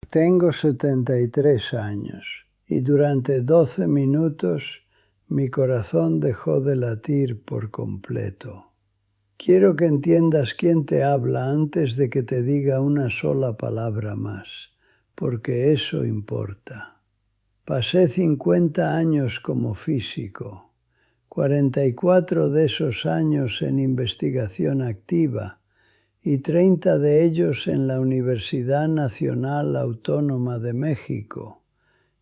Tengo 73 años y durante 12 minutos mi corazón dejó de latir por completo. Quiero que entiendas quién te habla antes de que te diga una sola palabra más, porque eso importa. Pasé 50 años como físico, 44 de esos años en investigación activa y 30 de ellos en la Universidad Nacional Autónoma de México,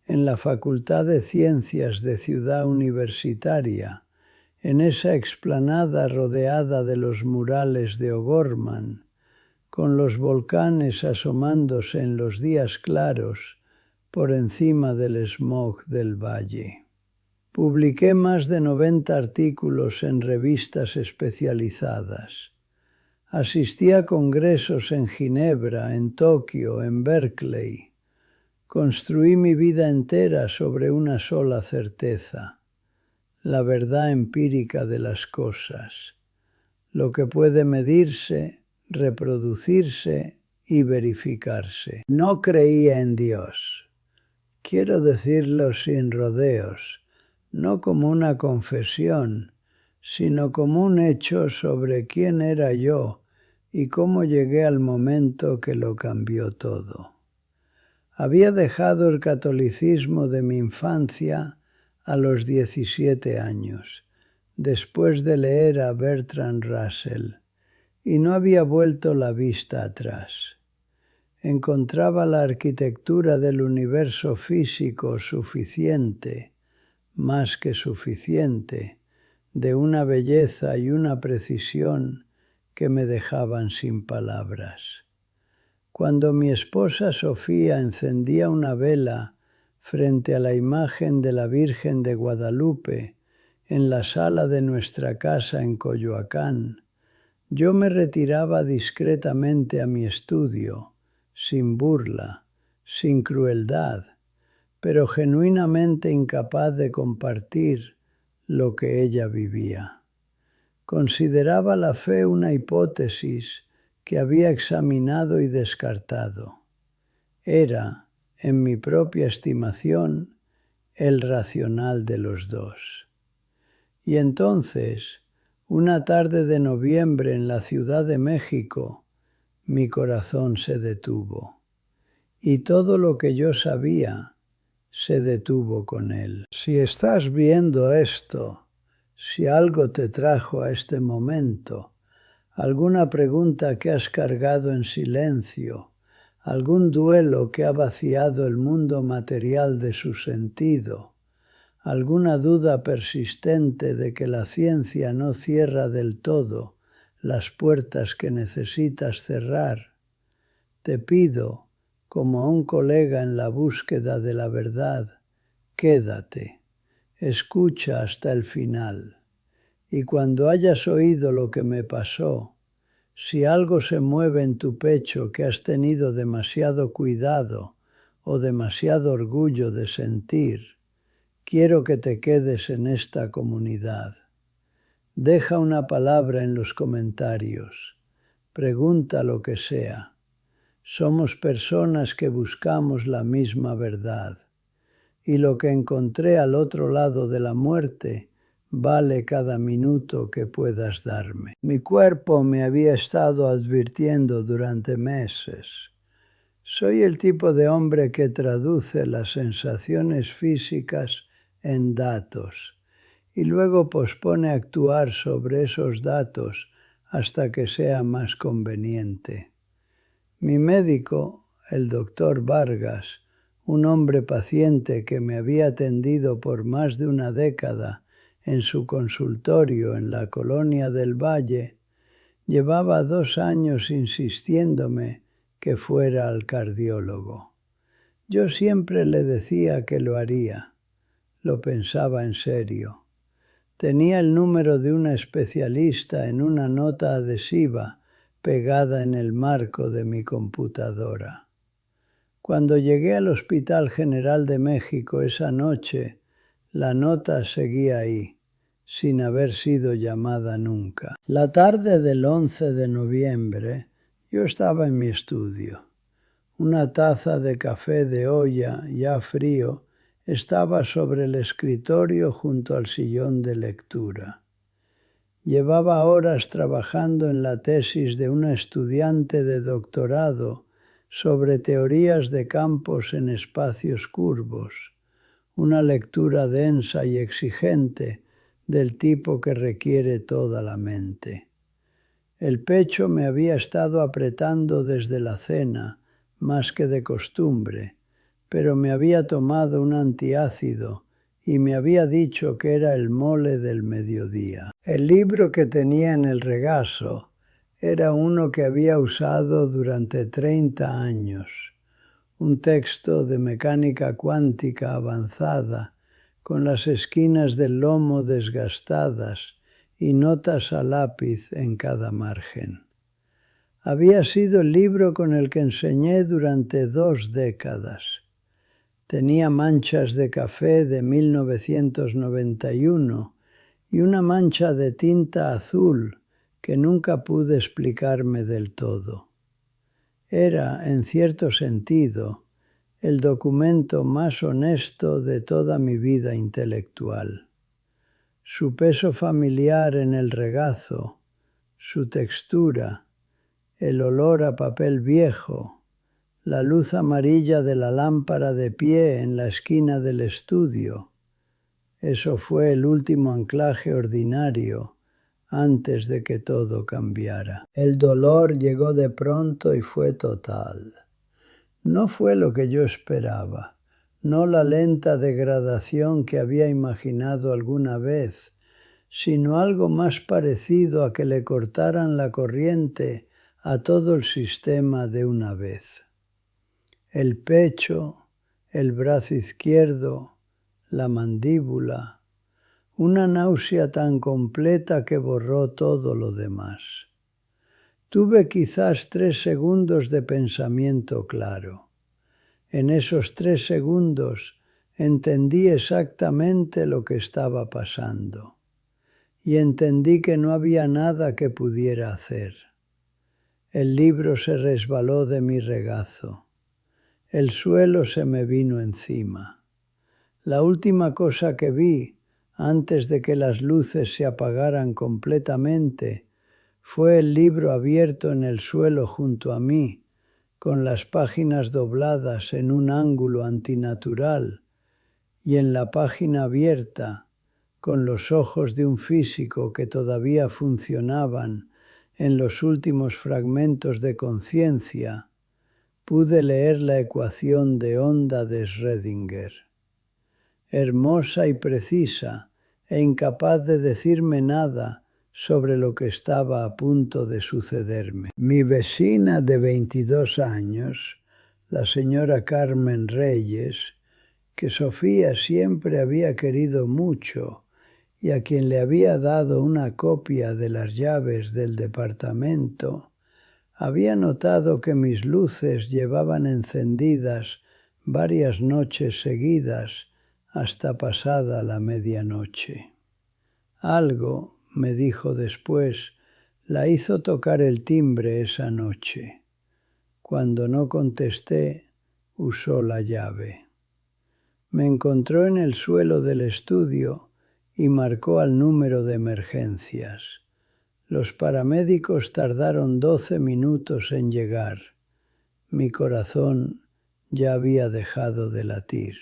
en la Facultad de Ciencias de Ciudad Universitaria, en esa explanada rodeada de los murales de O'Gorman, con los volcanes asomándose en los días claros por encima del smog del valle. Publiqué más de 90 artículos en revistas especializadas. Asistí a congresos en Ginebra, en Tokio, en Berkeley. Construí mi vida entera sobre una sola certeza: la verdad empírica de las cosas, lo que puede medirse, reproducirse y verificarse. No creía en Dios. Quiero decirlo sin rodeos, no como una confesión, sino como un hecho sobre quién era yo y cómo llegué al momento que lo cambió todo. Había dejado el catolicismo de mi infancia a los 17 años, después de leer a Bertrand Russell, y no había vuelto la vista atrás. Encontraba la arquitectura del universo físico suficiente, más que suficiente, de una belleza y una precisión que me dejaban sin palabras. Cuando mi esposa Sofía encendía una vela frente a la imagen de la Virgen de Guadalupe en la sala de nuestra casa en Coyoacán, yo me retiraba discretamente a mi estudio, sin burla, sin crueldad, pero genuinamente incapaz de compartir lo que ella vivía. Consideraba la fe una hipótesis que había examinado y descartado. Era, en mi propia estimación, el racional de los dos. Y entonces, una tarde de noviembre en la Ciudad de México, mi corazón se detuvo. Y todo lo que yo sabía se detuvo con él. Si estás viendo esto, si algo te trajo a este momento, alguna pregunta que has cargado en silencio, algún duelo que ha vaciado el mundo material de su sentido, alguna duda persistente de que la ciencia no cierra del todo las puertas que necesitas cerrar, te pido, como a un colega en la búsqueda de la verdad, quédate, escucha hasta el final. Y cuando hayas oído lo que me pasó, si algo se mueve en tu pecho que has tenido demasiado cuidado o demasiado orgullo de sentir, quiero que te quedes en esta comunidad. Deja una palabra en los comentarios, pregunta lo que sea. Somos personas que buscamos la misma verdad, y lo que encontré al otro lado de la muerte vale cada minuto que puedas darme. Mi cuerpo me había estado advirtiendo durante meses. Soy el tipo de hombre que traduce las sensaciones físicas en datos y luego pospone actuar sobre esos datos hasta que sea más conveniente. Mi médico, el doctor Vargas, un hombre paciente que me había atendido por más de una década en su consultorio en la Colonia del Valle, llevaba 2 años insistiéndome que fuera al cardiólogo. Yo siempre le decía que lo haría. Lo pensaba en serio. Tenía el número de una especialista en una nota adhesiva pegada en el marco de mi computadora. Cuando llegué al Hospital General de México esa noche, la nota seguía ahí, sin haber sido llamada nunca. La tarde del 11 de noviembre, yo estaba en mi estudio. Una taza de café de olla, ya frío, estaba sobre el escritorio junto al sillón de lectura. Llevaba horas trabajando en la tesis de una estudiante de doctorado sobre teorías de campos en espacios curvos, una lectura densa y exigente del tipo que requiere toda la mente. El pecho me había estado apretando desde la cena, más que de costumbre, pero me había tomado un antiácido y me había dicho que era el mole del mediodía. El libro que tenía en el regazo era uno que había usado durante 30 años, un texto de mecánica cuántica avanzada, con las esquinas del lomo desgastadas y notas a lápiz en cada margen. Había sido el libro con el que enseñé durante 2 décadas. Tenía manchas de café de 1991 y una mancha de tinta azul que nunca pude explicarme del todo. Era, en cierto sentido, el documento más honesto de toda mi vida intelectual. Su peso familiar en el regazo, su textura, el olor a papel viejo, la luz amarilla de la lámpara de pie en la esquina del estudio. Eso fue el último anclaje ordinario antes de que todo cambiara. El dolor llegó de pronto y fue total. No fue lo que yo esperaba, no la lenta degradación que había imaginado alguna vez, sino algo más parecido a que le cortaran la corriente a todo el sistema de una vez. El pecho, el brazo izquierdo, la mandíbula, una náusea tan completa que borró todo lo demás. Tuve quizás 3 segundos de pensamiento claro. En esos 3 segundos entendí exactamente lo que estaba pasando y entendí que no había nada que pudiera hacer. El libro se resbaló de mi regazo. El suelo se me vino encima. La última cosa que vi, antes de que las luces se apagaran completamente, fue el libro abierto en el suelo junto a mí, con las páginas dobladas en un ángulo antinatural, y en la página abierta, con los ojos de un físico que todavía funcionaban en los últimos fragmentos de conciencia, pude leer la ecuación de onda de Schrödinger. Hermosa y precisa, e incapaz de decirme nada sobre lo que estaba a punto de sucederme. Mi vecina de 22 años, la señora Carmen Reyes, que Sofía siempre había querido mucho y a quien le había dado una copia de las llaves del departamento, había notado que mis luces llevaban encendidas varias noches seguidas hasta pasada la medianoche. Algo, me dijo después, la hizo tocar el timbre esa noche. Cuando no contesté, usó la llave. Me encontró en el suelo del estudio y marcó al número de emergencias. Los paramédicos tardaron 12 minutos en llegar. Mi corazón ya había dejado de latir.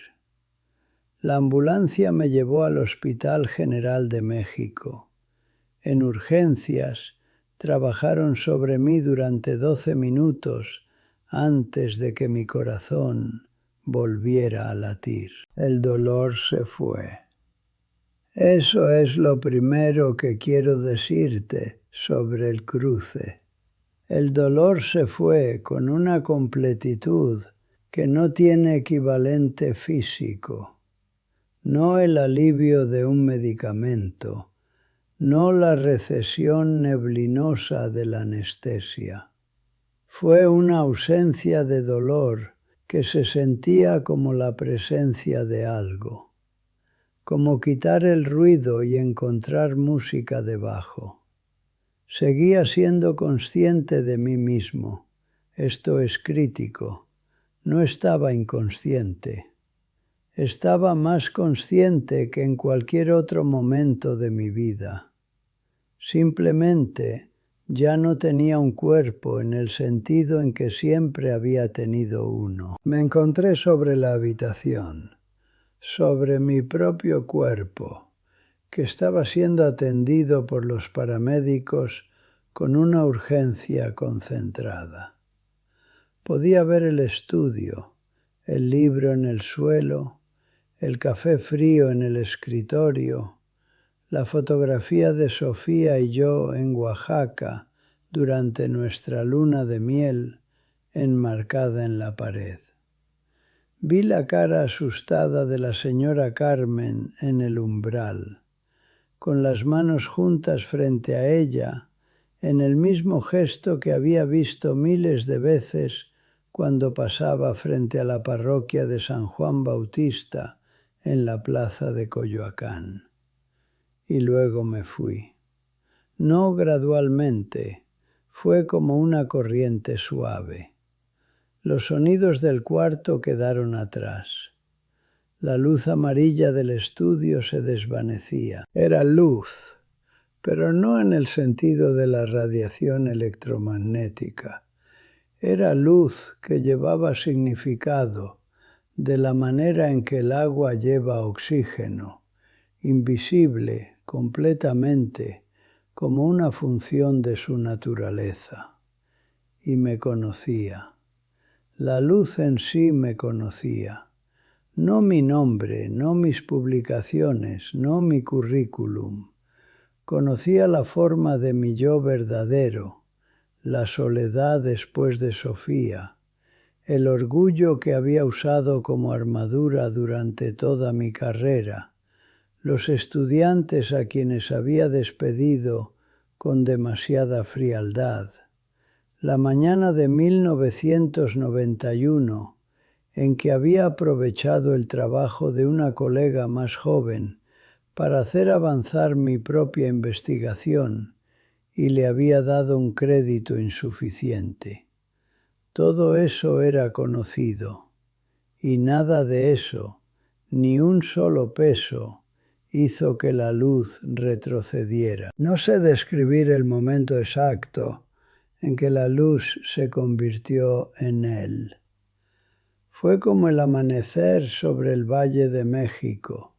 La ambulancia me llevó al Hospital General de México. En urgencias trabajaron sobre mí durante 12 minutos antes de que mi corazón volviera a latir. El dolor se fue. Eso es lo primero que quiero decirte sobre el cruce. El dolor se fue con una completitud que no tiene equivalente físico. No el alivio de un medicamento, no la recesión neblinosa de la anestesia. Fue una ausencia de dolor que se sentía como la presencia de algo, como quitar el ruido y encontrar música debajo. Seguía siendo consciente de mí mismo, esto es crítico, No estaba inconsciente. Estaba más consciente que en cualquier otro momento de mi vida. Simplemente ya no tenía un cuerpo en el sentido en que siempre había tenido uno. Me encontré sobre la habitación, sobre mi propio cuerpo, que estaba siendo atendido por los paramédicos con una urgencia concentrada. Podía ver el estudio, el libro en el suelo, el café frío en el escritorio, la fotografía de Sofía y yo en Oaxaca durante nuestra luna de miel enmarcada en la pared. Vi la cara asustada de la señora Carmen en el umbral, con las manos juntas frente a ella, en el mismo gesto que había visto miles de veces cuando pasaba frente a la parroquia de San Juan Bautista en la plaza de Coyoacán. Y luego me fui. No gradualmente, fue como una corriente suave. Los sonidos del cuarto quedaron atrás. La luz amarilla del estudio se desvanecía. Era luz, pero no en el sentido de la radiación electromagnética. Era luz que llevaba significado de la manera en que el agua lleva oxígeno, invisible completamente, como una función de su naturaleza. Y me conocía. La luz en sí me conocía. No mi nombre, no mis publicaciones, no mi currículum. Conocía la forma de mi yo verdadero, la soledad después de Sofía, el orgullo que había usado como armadura durante toda mi carrera, los estudiantes a quienes había despedido con demasiada frialdad, la mañana de 1991, en que había aprovechado el trabajo de una colega más joven para hacer avanzar mi propia investigación y le había dado un crédito insuficiente. Todo eso era conocido, y nada de eso, ni un solo peso, hizo que la luz retrocediera. No sé describir el momento exacto en que la luz se convirtió en él. Fue como el amanecer sobre el Valle de México.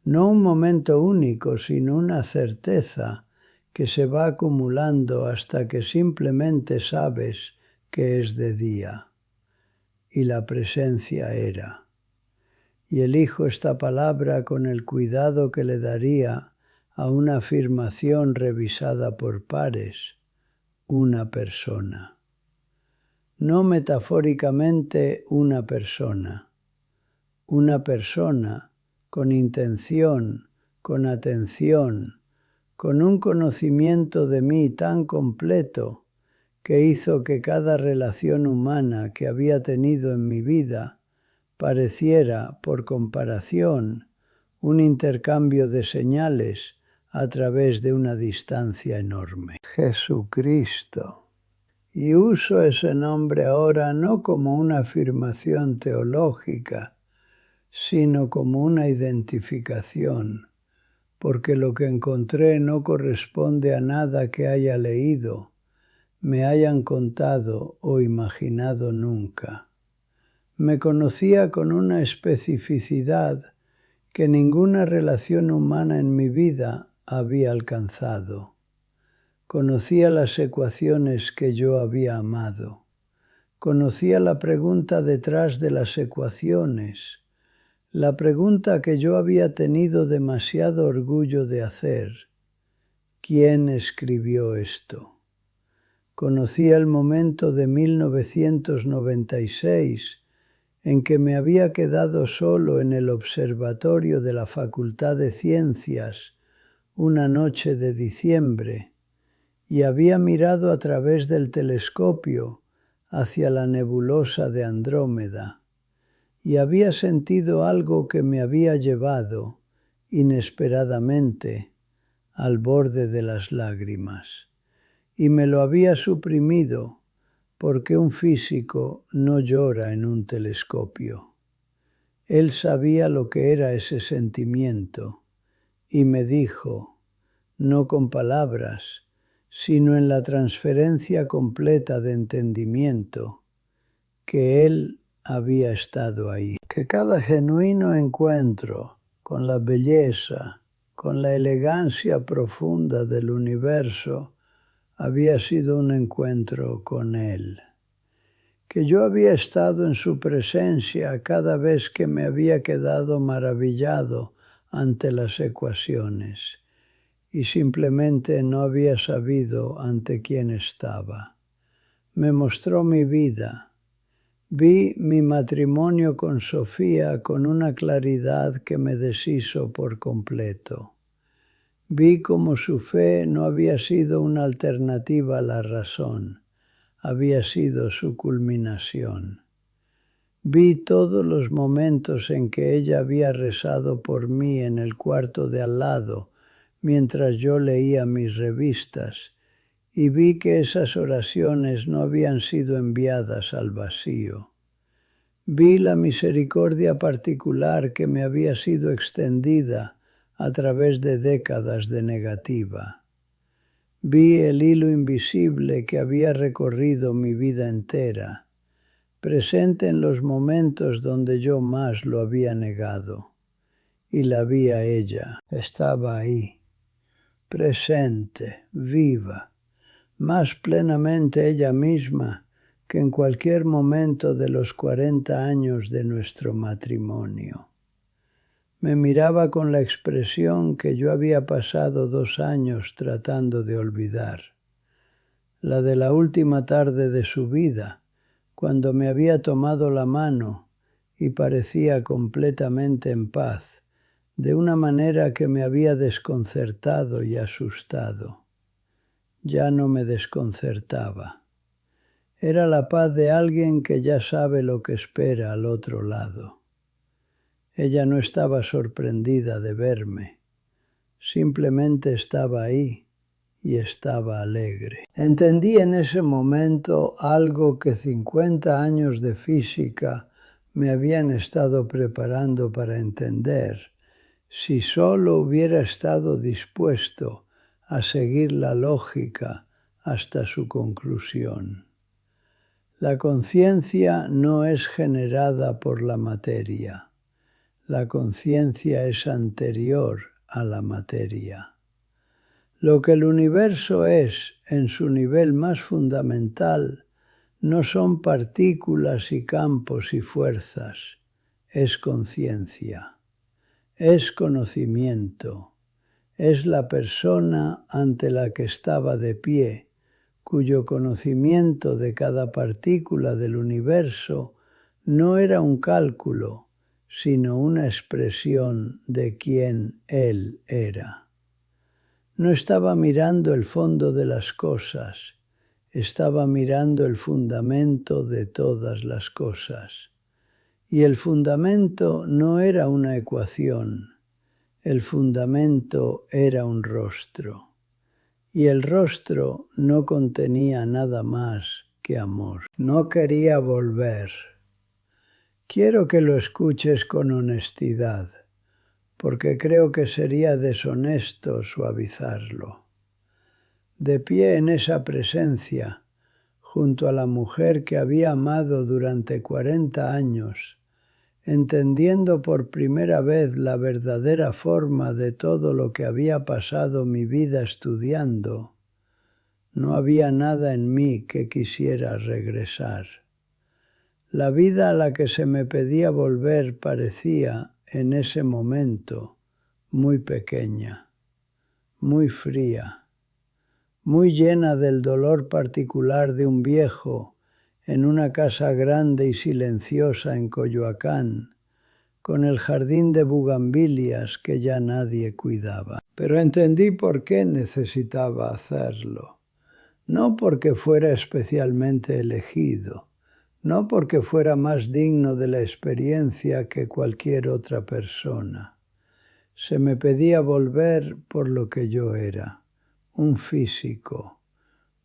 No un momento único, sino una certeza que se va acumulando hasta que simplemente sabes que es de día. Y la presencia era. Y elijo esta palabra con el cuidado que le daría a una afirmación revisada por pares, una persona. No metafóricamente una persona con intención, con atención, con un conocimiento de mí tan completo que hizo que cada relación humana que había tenido en mi vida pareciera, por comparación, un intercambio de señales a través de una distancia enorme. Jesucristo. Y uso ese nombre ahora no como una afirmación teológica, sino como una identificación, porque lo que encontré no corresponde a nada que haya leído, me hayan contado o imaginado nunca. Me conocía con una especificidad que ninguna relación humana en mi vida había alcanzado. Conocía las ecuaciones que yo había amado. Conocía la pregunta detrás de las ecuaciones, la pregunta que yo había tenido demasiado orgullo de hacer. ¿Quién escribió esto? Conocía el momento de 1996 en que me había quedado solo en el observatorio de la Facultad de Ciencias una noche de diciembre y había mirado a través del telescopio hacia la nebulosa de Andrómeda y había sentido algo que me había llevado, inesperadamente, al borde de las lágrimas, y me lo había suprimido porque un físico no llora en un telescopio. Él sabía lo que era ese sentimiento y me dijo, no con palabras, sino en la transferencia completa de entendimiento, que él había estado ahí. Que cada genuino encuentro con la belleza, con la elegancia profunda del universo, había sido un encuentro con él. Que yo había estado en su presencia cada vez que me había quedado maravillado ante las ecuaciones y simplemente no había sabido ante quién estaba. Me mostró mi vida. Vi mi matrimonio con Sofía con una claridad que me deshizo por completo. Vi cómo su fe no había sido una alternativa a la razón, había sido su culminación. Vi todos los momentos en que ella había rezado por mí en el cuarto de al lado, mientras yo leía mis revistas, y vi que esas oraciones no habían sido enviadas al vacío. Vi la misericordia particular que me había sido extendida a través de décadas de negativa. Vi el hilo invisible que había recorrido mi vida entera, presente en los momentos donde yo más lo había negado. Y la vi a ella, estaba ahí, presente, viva, más plenamente ella misma que en cualquier momento de los 40 años de nuestro matrimonio. Me miraba con la expresión que yo había pasado 2 años tratando de olvidar, la de la última tarde de su vida, cuando me había tomado la mano y parecía completamente en paz, de una manera que me había desconcertado y asustado. Ya no me desconcertaba. Era la paz de alguien que ya sabe lo que espera al otro lado. Ella no estaba sorprendida de verme, simplemente estaba ahí y estaba alegre. Entendí en ese momento algo que 50 años de física me habían estado preparando para entender, si solo hubiera estado dispuesto a seguir la lógica hasta su conclusión. La conciencia no es generada por la materia. La conciencia es anterior a la materia. Lo que el universo es en su nivel más fundamental no son partículas y campos y fuerzas, es conciencia, es conocimiento, es la persona ante la que estaba de pie, cuyo conocimiento de cada partícula del universo no era un cálculo, sino una expresión de quién él era. No estaba mirando el fondo de las cosas, estaba mirando el fundamento de todas las cosas. Y el fundamento no era una ecuación, el fundamento era un rostro. Y el rostro no contenía nada más que amor. No quería volver. Quiero que lo escuches con honestidad, porque creo que sería deshonesto suavizarlo. De pie en esa presencia, junto a la mujer que había amado durante 40 años, entendiendo por primera vez la verdadera forma de todo lo que había pasado mi vida estudiando, no había nada en mí que quisiera regresar. La vida a la que se me pedía volver parecía, en ese momento, muy pequeña, muy fría, muy llena del dolor particular de un viejo en una casa grande y silenciosa en Coyoacán, con el jardín de bugambilias que ya nadie cuidaba. Pero entendí por qué necesitaba hacerlo, no porque fuera especialmente elegido, no porque fuera más digno de la experiencia que cualquier otra persona. Se me pedía volver por lo que yo era, un físico,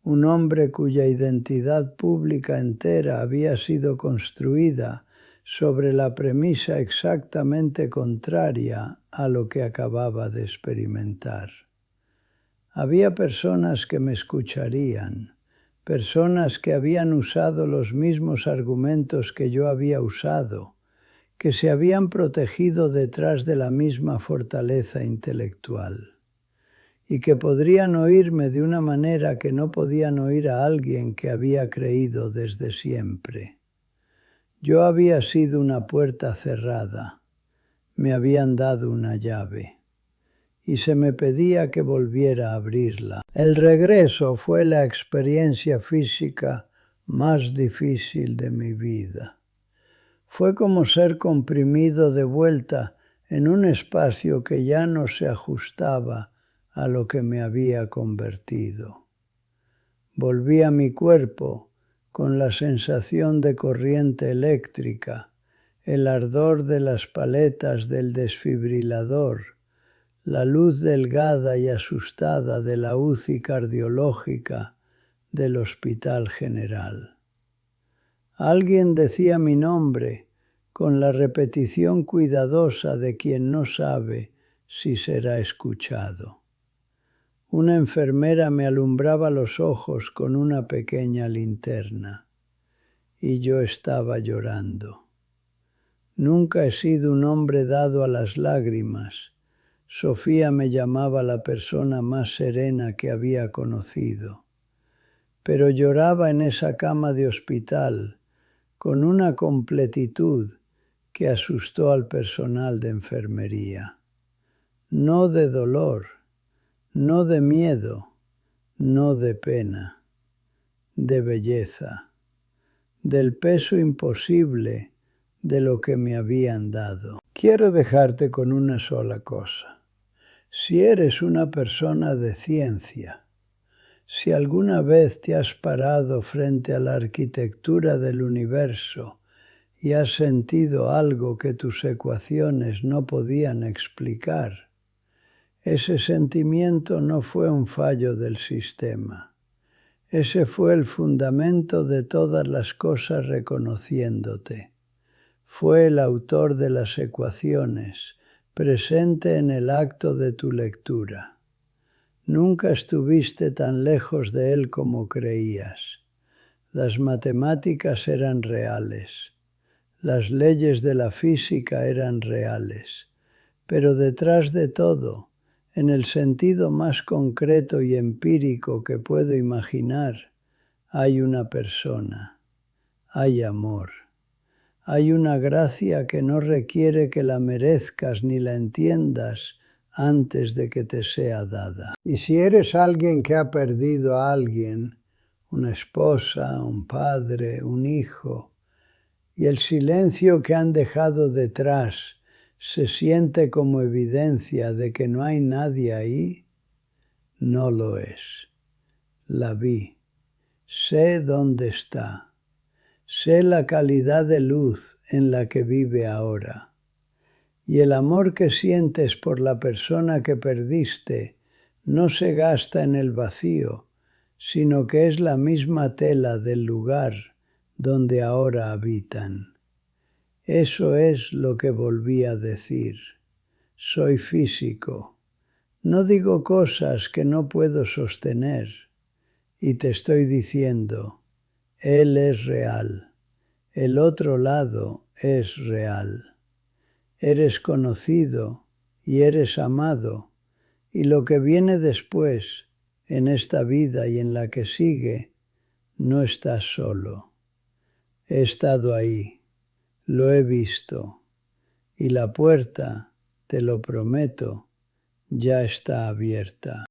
un hombre cuya identidad pública entera había sido construida sobre la premisa exactamente contraria a lo que acababa de experimentar. Había personas que me escucharían, personas que habían usado los mismos argumentos que yo había usado, que se habían protegido detrás de la misma fortaleza intelectual, y que podrían oírme de una manera que no podían oír a alguien que había creído desde siempre. Yo había sido una puerta cerrada, me habían dado una llave, y se me pedía que volviera a abrirla. El regreso fue la experiencia física más difícil de mi vida. Fue como ser comprimido de vuelta en un espacio que ya no se ajustaba a lo que me había convertido. Volví a mi cuerpo con la sensación de corriente eléctrica, el ardor de las paletas del desfibrilador, la luz delgada y asustada de la UCI cardiológica del Hospital General. Alguien decía mi nombre con la repetición cuidadosa de quien no sabe si será escuchado. Una enfermera me alumbraba los ojos con una pequeña linterna y yo estaba llorando. Nunca he sido un hombre dado a las lágrimas. Sofía me llamaba la persona más serena que había conocido, pero lloraba en esa cama de hospital con una completitud que asustó al personal de enfermería. No de dolor, no de miedo, no de pena, de belleza, del peso imposible de lo que me habían dado. Quiero dejarte con una sola cosa. Si eres una persona de ciencia, si alguna vez te has parado frente a la arquitectura del universo y has sentido algo que tus ecuaciones no podían explicar, ese sentimiento no fue un fallo del sistema. Ese fue el fundamento de todas las cosas reconociéndote. Fue el autor de las ecuaciones, presente en el acto de tu lectura. Nunca estuviste tan lejos de él como creías. Las matemáticas eran reales. Las leyes de la física eran reales. Pero detrás de todo, en el sentido más concreto y empírico que puedo imaginar, hay una persona, hay amor. Hay una gracia que no requiere que la merezcas ni la entiendas antes de que te sea dada. Y si eres alguien que ha perdido a alguien, una esposa, un padre, un hijo, y el silencio que han dejado detrás se siente como evidencia de que no hay nadie ahí, no lo es. La vi. Sé dónde está. Sé la calidad de luz en la que vive ahora. Y el amor que sientes por la persona que perdiste no se gasta en el vacío, sino que es la misma tela del lugar donde ahora habitan. Eso es lo que volví a decir. Soy físico. No digo cosas que no puedo sostener. Y te estoy diciendo, Él es real. El otro lado es real. Eres conocido y eres amado. Y lo que viene después, en esta vida y en la que sigue, no estás solo. He estado ahí. Lo he visto, y la puerta, te lo prometo, ya está abierta.